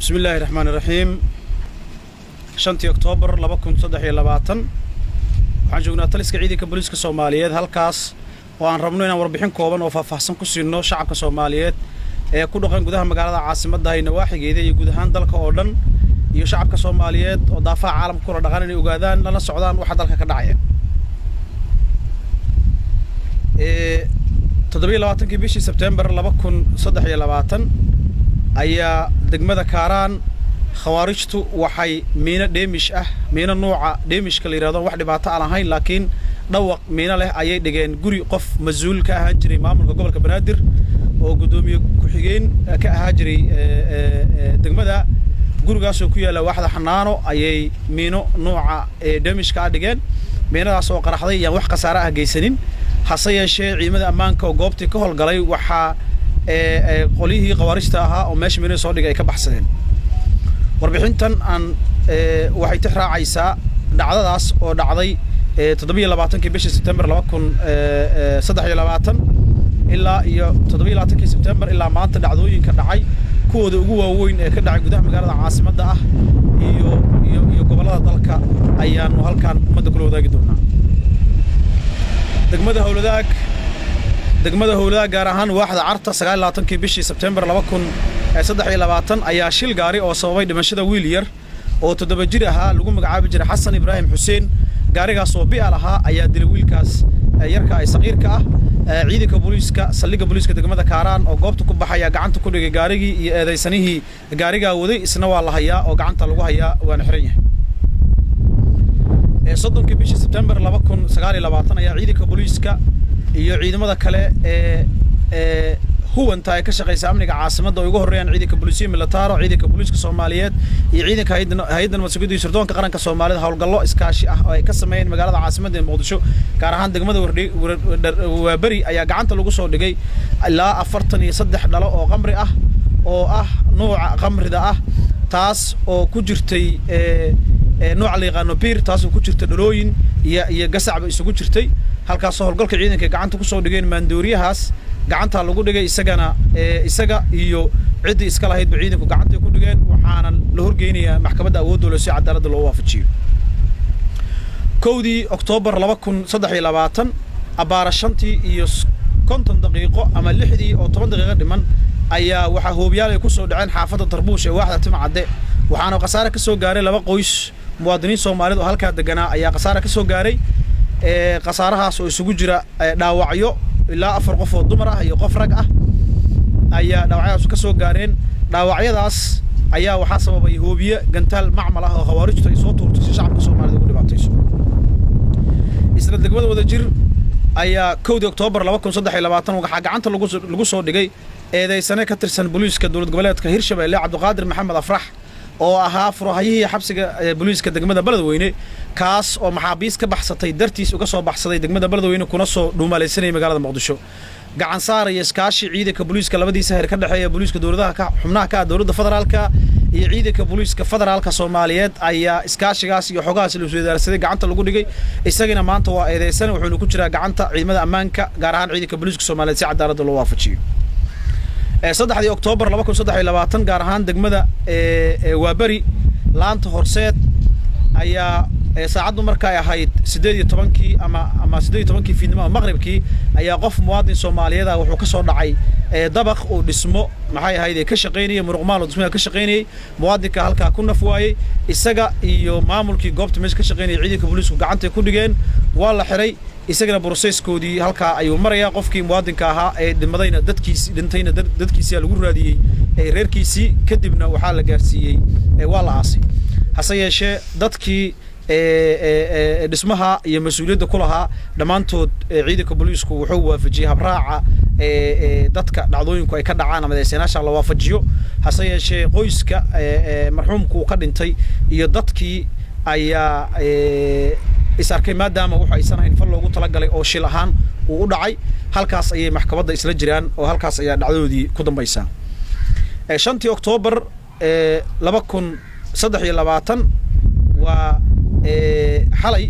بسم الله الرحمن الرحيم. 5 أكتوبر 2023 waxaan joognaa taliska ciidanka booliiska Soomaaliyeed halkaas oo aan rabno inaan warbixin kooban oo faahfaahsan ku siino shacabka Soomaaliyeed ee ku dhaqan gudaha magaalada caasimadda ah nawaaxigeeda iyo guud ahaan dalka oo dhan iyo shacabka Soomaaliyeed oo daafaca caalamka kula dhaqan inay ogaadaan lana socdaan waxa dalka ka dhacaya. 27 bishii September 2023 ayaa degmada Kaaraan khawaarijtu waxay miina deemish nooca deemishka la yiraahdo wax dhibaato aan ahayn laakiin dhawaq miina leh ayay dhigeen guri qof mas'uul ka ahaan jiray maamulka gobolka Banaadir oo gudoomiye ku xigeen ka ahaan jiray degmada gurigaas oo ku yaala waaxda Xanaano ayay miino nooca deemishka dhigeen miinadaas oo qaraxday iyo wax khasaare ah geysanin hase yeeshee ciidamada ammaanka oo goobtii ka howlgalay waxa qolihii khawaarijta ahaa oo meesha miino soo dhigay ka baxsadeen. warbixintan aan waxay tixraacaysaa dhacdadaas oo dhacday 27 bishii September 2023 ilaa iyo 27 September ilaa maanta dhacdooyinka dhacay kuwooda ugu waaweyn ee ka dhacay gudaha magaalada caasimadda ah iyo gobolada dalka ayaanu halkaan ummadda kula wadaagi doonaa. degmada Howladaag gaar ahaan waaxda Carta 29 bishii September 2023 ayaa shil gaari oo sababay dhimashada wiil yar oo 7 jir ahaa lagu magacaabi jiray Xasan Ibrahim Xuseen gaarigaas oo bi'al ahaa ayaa dilay wiilkaas yarka ay saqiirka ah ciidanka booliiska saldhigga booliiska degmada Kaaraan oo goobta ku baxaya gacanta ku dhigay gaarigii iyo eedeysanihii gaariga waday isna waa la hayaa oo gacanta lagu hayaa waana xiran yahay. 30 bishii September 2029 ayaa ciidanka booliiska iyo ciidamada kale huwanta ay ka shaqeeyay amniga caasimadda oo ugu horeeyaan ciidanka booliiska militaro ciidanka booliiska Soomaaliyeed iyo ciidanka hay'adda mas'uuliyadda sirdoonka qaranka Soomaaliyeed hawlgallo iskaashi ah oo ay ka sameeyeen magaalada caasimadda ee Muqdisho gaar ahaan degmada Waabari ayaa gacanta lagu soo dhigay ilaa 43 dhalo oo qamri ah oo ah nooca qamrida ah taas oo ku jirtay nooca la yaqaan biir taas oo ku jirta dhalooyin iyo gasacba isugu jirtay halkaas howlgalka ciidanka gacanta ku soo dhigeen maandooriyahaas gacanta lagu dhigay isaga iyo cidii iska lahayd ciidanku gacanta ku dhigeen waxaana la horgeynayaa maxkamadda awoodda loo si cadaalad loo waafajiyo. 1 October 2023 abaara 5 iyo 50 daqiiqo ama 6 oo 10 daqiiqo dhiman ayaa waxa hoobiyaal ay ku soo dhaceen xaafadda Tarbuush ee waaxda Timcadde waxaana khasaare ka soo gaaray 2 qoys muwaadiniin Soomaaliyeed oo halka deganaa ayaa khasaare ka soo gaaray khasaarahaas oo isugu jira dhaawacyo ilaa 4 qof oo dumar ah iyo qof rag ah ayaa dhaawacyadas ka soo gaareen dhaawacyadaas ayaa waxa sababay hoobiye gantaal macmal ah oo khawaarijtu ay soo tuurtay si shacabka Soomaaliyeed ugu dhibaatayso. isla degmada Wadajir ayaa 1 October 2023 waxa gacanta lagu soo dhigay eedeysane ka tirsan booliiska dowlad goboleedka Hirshabeelle Cabdiqaadir Maxamed Afrax oo ahaa furahayihii xabsiga booliiska degmada Beledweyne kaas oo maxaabiis ka baxsatay dartiis uga soo baxsaday degmada Beledweyne kuna soo dhuumalaysanay magaalada Muqdisho gacan saar iyo iskaashi ciidanka booliiska labadiisa heer ka dhaxeeya booliiska dowladaha ka xubnaha ka dowladda federaalka iyo ciidanka booliiska federaalka Soomaaliyeed ayaa iskaashigaas iyo xogahaas la soo wadaarsaday gacanta lagu dhigay isagana maanta waa eedeysan wuxuu ku jiraa gacanta ciidamada ammaanka gaar ahaan ciidanka booliiska Soomaaliyeed si cadaalad loo waafajiyo. 3 October 2023 gaar ahaan degmada Waabari laanta Horseed ayaa saacadu markay ahayd 18 ama 18 fiidnimo maqribkii ayaa qof muwaadin Soomaaliyeed ah wuxuu ka soo dhacay dabaq oo dhismo maxay ahayd ka shaqeynayay muruqmaal oo dhismaha ka shaqeynayay muwaadinka halka ku naf waayay isaga iyo maamulkii goobta meesha ka shaqeynayay ciidanka booliisku gacanta ku dhigeen waa la xiray isagana processkoodii halka ayuu marayaa qofkii muwaadinka ahaa ee dhimadayna dadkiisa lagu raadiyay reerkiisii kadibna waxa la gaarsiiyay waa la aasay hase yeeshee dadkii dhismaha iyo mas'uuliyadda ku lahaa dhamaantood ciidanka booliisku wuxuu waafajiyay habraaca dadka dhacdooyinku ay ka dhacaan ama deesenaasha la waafajiyo hase yeeshee qoyska marxuumku ka dhintay iyo dadkii ayaa isarkay maadaama waxa aysan ahayn fal loogu talagalay oo shil ahaan uu u dhacay halkaas ayay maxkamadda isla jiraan oo halkaas ayaa dhacdoodii ku dambaysaa. 5 October 2023 waa xalay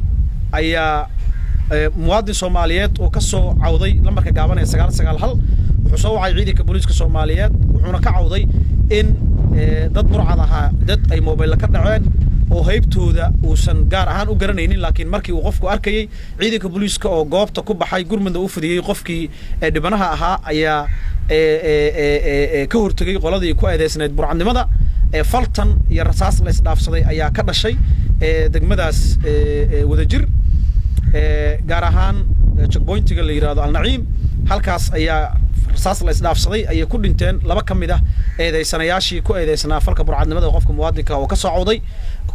ayaa muwaadin Soomaaliyeed oo ka soo cawday lambarka gaaban ee 991 wuxuu soo wacay ciidanka booliiska Soomaaliyeed wuxuuna ka cawday in dad burcad ahaa dad ay mobile ka dhaceen oo haybtooda uusan gaar ahaan u garanaynin laakiin markii uu qofku arkayay ciidanka booliiska oo goobta ku baxay gurmada u fidiyay qofkii dhibanaha ahaa ayaa ka hortagay qoladii ku eedeysnayd burcadnimada faltan iyo rasaas la isdhaafsaday ayaa ka dhashay degmadaas wadajir gaar ahaan checkpointiga la yiraahdo Al-Naciim halkaas ayaa rasaas la isdhaafsaday ay ku dhinteen laba kamid ah eedeysanayaashii ku eedeysnaa falka burcadnimada qofka muwaadinka oo ka socday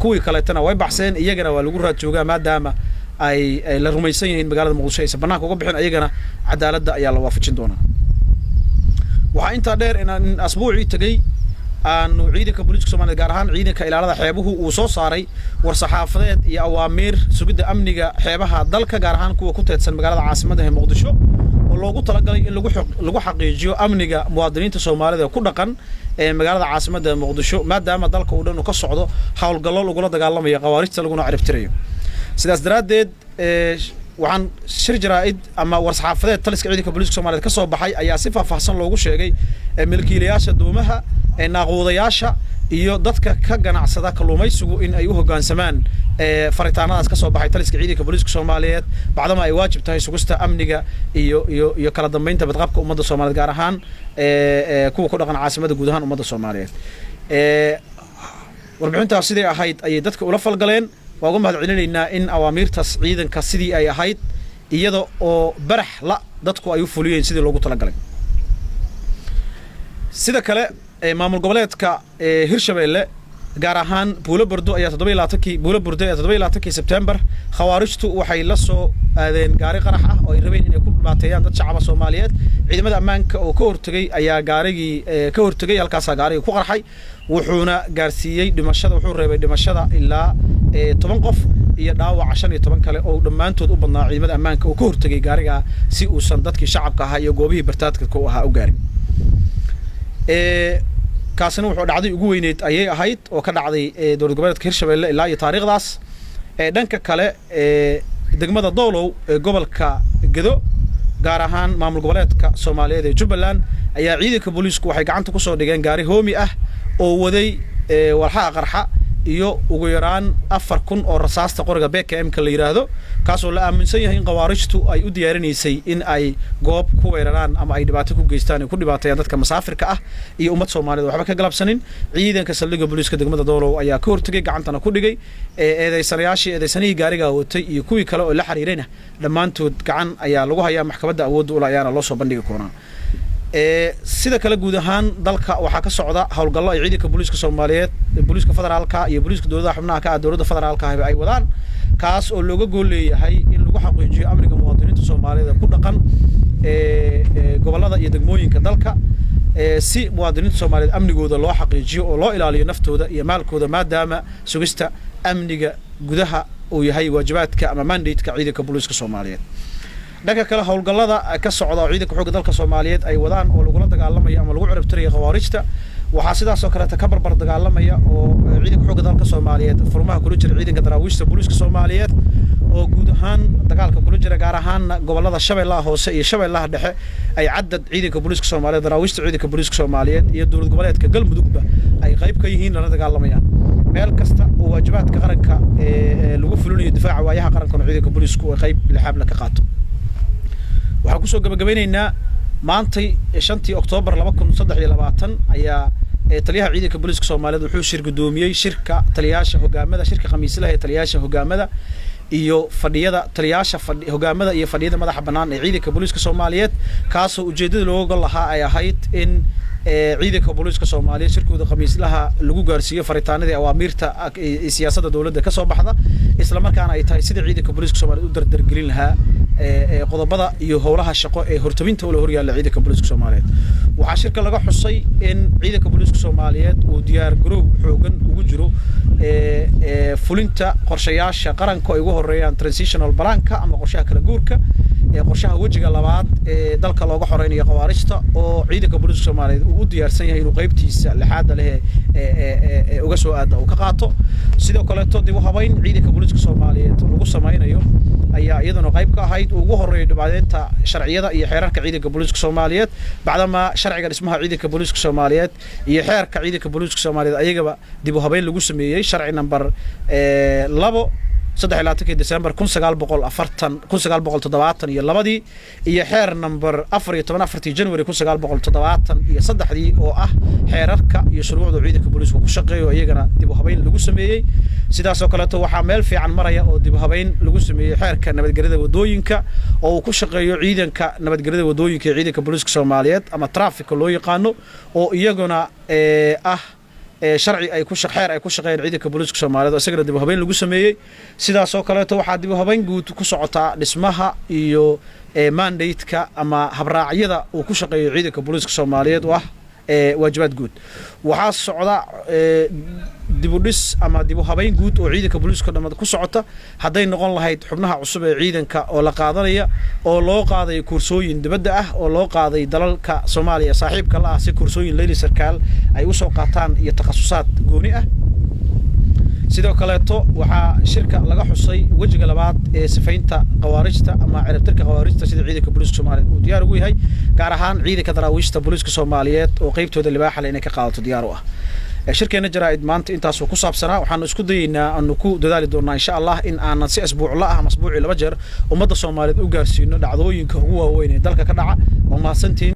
kuwii kale tana way baxseen iyagana waa lagu raad joogaa maadaama ay la rumaysan yihiin magaalada Muqdisho ay banaanka uga bixin iyagana cadaaladda ayaa la waafajin doonaa waxa inta dheer in asbuucii tagay aanu ciidanka booliiska Soomaaliya gaar ahaan ciidanka ilaalada xeebuhu uu soo saaray war saxaafadeed iyo awaamiir sugidda amniga xeebaha dalka gaar ahaan kuwa ku teedsan magaalada caasimadda ee Muqdisho oo loogu talagalay in lagu xaqiijiyo amniga muwaadiniinta Soomaalida ku dhaqan ee magaalada caasimadda Muqdisho maadaama dalka uu dhan ka socdo hawlgallo lagu dagaalamayo qawaarijta laguna ciribtirayo sidaas daraadeed waxaan shir jaraa'id ama war saxaafadeed taliska ciidanka booliiska Soomaaliya ka soo baxay ayaa si faahfaahsan loogu sheegay milkiilayaasha doomaha naaquudayaasha iyo dadka ka ganacsada kalluumaysigu in ay u hoggaansamaan faritaanadaas ka soo baxay taliska ciidanka booliiska Soomaaliyeed bacdama ay waajib tahay sugista amniga iyo kala dambeynta badqabka ummadda Soomaaliyeed gaar ahaan kuwa ku dhaqan caasimadda guud ahaan ummadda Soomaaliyeed warbixintaas sidii ahayd ay dadka ula falgaleen waa uga mahadcelinaynaa in awaamiirtaas ciidanka sidii ay ahayd iyada oo barax la dadku ay u fuliyeen sidii loogu talagalay sida kale maamul goboleedka Hirshabeelle gaar ahaan Buulo Burdo ayaa 27 September khawaarijtu waxay la soo aadeen gaari qarax ah oo ay rabeen inay ku dhibaateeyaan dad shacab Soomaaliyeed ciidamada ammaanka oo ka hortagay ayaa gaarigii ka hortagay halkaas gaarigii ku qarxay wuxuuna gaarsiiyay dhimashada wuxuu reebay dhimashada ilaa 10 qof iyo dhaawac 15 kale oo dhamaantood u badnaa ciidamada ammaanka oo ka hortagay gaariga si uusan dadkii shacabka ahaa iyo goobihii bartaadka ku ahaa u gaarin kaasina wuxuu dhacday ugu weyneed ayay ahayd oo ka dhacday dowlad goboleedka Hirshabeelle ilaa iyo taariikhdaas dhanka kale degmada Doolow gobolka Gedo gaar ahaan maamul goboleedka Soomaaliyeed ee Jubbaland ayaa ciidanka booliisku waxay gacanta ku soo dhigeen gaari hoomi ah oo waday walxaha qarxa iyo ugu yaraan 4000 oo rasaasta qoriga BKM-ka la yiraahdo kaasoo la aaminsan yahay in qawaarijtu ay u diyaarinaysay in ay goob ku weeraraan ama ay dhibaato ku geystaan ku dhibaateeyaan dadka masaafirka ah iyo ummad Soomaaliyeed waxba ka galabsanin ciidanka saldhigga booliiska degmada Doolow ayaa ka hortagay gacantana ku dhigay eedeysanihii gaariga watay iyo kuwii kale oo la xiriirayna dhammaantood gacan ayaa lagu hayaa maxkamadda awoodda u laayana loo soo bandhigi doonaa sida kale guud ahaan dalka waxa ka socda hawlgallo ay ciidanka booliiska Soomaaliyeed booliiska federaalka iyo booliiska dowladda xubnaha ka ah dowladda federaalka ay wadaan kaas oo looga gool leeyahay in lagu xaqiijiyo amniga muwaadiniinta Soomaaliyeed ku dhaqan gobollada iyo degmooyinka dalka si muwaadiniinta Soomaaliyeed amnigooda loo xaqiijiyo oo loo ilaaliyo naftooda iyo maalkooda maadaama sugista amniga gudaha uu yahay waajibaadka ama mandate-ka ciidanka booliiska Soomaaliyeed dhanka kale hawlgallada ka socda ciidanka xoogga dalka Soomaaliyeed ay wadaan oo lagu dagaalamayo ama lagu ciribtirayo khawaarijta waxa sidaas oo kale ka barbar dagaalamaya oo ciidanka xoogga dalka Soomaaliyeed furmaha kula jira ciidanka daraawiishta booliiska Soomaaliyeed oo guud ahaan dagaalka kula jira gaar ahaan gobollada Shabeellaha Hoose iyo Shabeellaha Dhexe ay cadad ciidanka booliiska Soomaaliyeed daraawiishta ciidanka booliiska Soomaaliyeed iyo dowlad goboleedka Galmudugba ay qayb ka yihiin la dagaalamayaan meel kasta oo waajibaadka qaranka lagu fulinayo difaaca waayaha qaranka ciidanka booliisku ay qayb lixaab la ka qaato waxaan ku soo gabagabaynaynaa maantay 5 Oktoobar 2023 ayaa taliyaha ciidanka booliiska Soomaaliyeed wuxuu shir gudoomiyay shirka taliyaasha hogaamada shirka khamiislaha ee taliyaasha hogaamada iyo fadhiyada taliyaasha hogaamada iyo fadhiyada madaxa banaan ee ciidanka booliiska Soomaaliyeed kaasoo ujeedada looga gol lahaa ay ahayd in ciidanka booliiska Soomaaliyeed shirkooda khamiislaha lagu gaarsiiyo faritaanada awaamiirta siyaasadda dawladda ka soo baxda isla markaana ay tahay sida ciidanka booliiska Soomaaliyeed u dardargelin lahaa qodobada iyo howlaha shaqo ee hortabinta oo la horyaala ciidanka booliiska Soomaaliyeed waxa shirka laga xusay in ciidanka booliiska Soomaaliyeed uu diyaar garow xoogan ugu jiro fulinta qorshayaasha qaranka ay ugu horeeyaan transitional plan-ka ama qorshaha kala guurka qorshaha wajiga labaad ee dalka looga xoreynayo khawaarijta oo ciidanka booliiska Soomaaliyeed uu u diyaarsan yahay inuu qaybtiisa lixaad leh uga soo aado oo ka qaato sidoo kale dib u habayn ciidanka booliiska Soomaaliyeed lagu sameeyo ayaa iyaduna qayb ka ahayd ugu horeeyay dhibaateynta sharciyada iyo xeerarka ciidanka booliiska Soomaaliyeed bacdama sharciga dhismaha ciidanka booliiska Soomaaliyeed iyo xeerka ciidanka booliiska Soomaaliyeed ayagaba dib u habeyn lagu sameeyay sharci number 2 23 December 1940 iyo labadii iyo xeer number 14 January 1973 iyo saddexdii oo ah xeerarka iyo shuruucda ciidanka booliiska ku shaqeeyo iyagana dib u habeyn lagu sameeyay sidaas oo kale waxa meel fiican maraya oo dib u habeyn lagu sameeyay xeerka nabadgelyada wadooyinka oo uu ku shaqeeyo ciidanka nabadgelyada wadooyinka ee ciidanka booliiska Soomaaliyeed ama traffic loo yaqaano oo iyaguna sharci ay ku shaqeeyaan ciidanka booliiska Soomaaliyeed isagana dib u habeyn lagu sameeyay sidaas oo kale waxa dib u habeyn guud ku socota dhismaha iyo mandate-ka ama habraacyada uu ku shaqeeyo ciidanka booliiska Soomaaliyeed waajibaad guud waxa socda dib u dhis ama dib u habeyn guud oo ciidanka booliiska dhammaad ku socota haday noqon lahayd xubnaha cusub ee ciidanka oo la qaadanaya oo loo qaaday kursooyin dibadda ah oo loo qaaday dalalka Soomaaliya saaxiibka la ah si kursooyin leeyli sarkaal ay u soo qaataan iyo takhasusaad gooni ah sidoo kale waxa shirka laga xusay wajiga labaad ee sifaynta qawaarijta ama ciribtirka qawaarijta sida ciidanka booliiska Soomaaliyeed uu diyaar ugu yahay gaar ahaan ciidanka daraawiishta booliiska Soomaaliyeed oo qaybtooda libaaxa leh inay ka qaadato diyaar u ah shirkeena jaraa'id maanta intaas ku saabsanaa waxaan isku dayeynaa aan ku dadaali doonaa insha Allah in aan si asbuuc la ah masbuuci laba jeer ummadda Soomaaliyeed u gaarsiino dhacdooyinka ugu waaweyn ee dalka ka dhaca oo maasantiin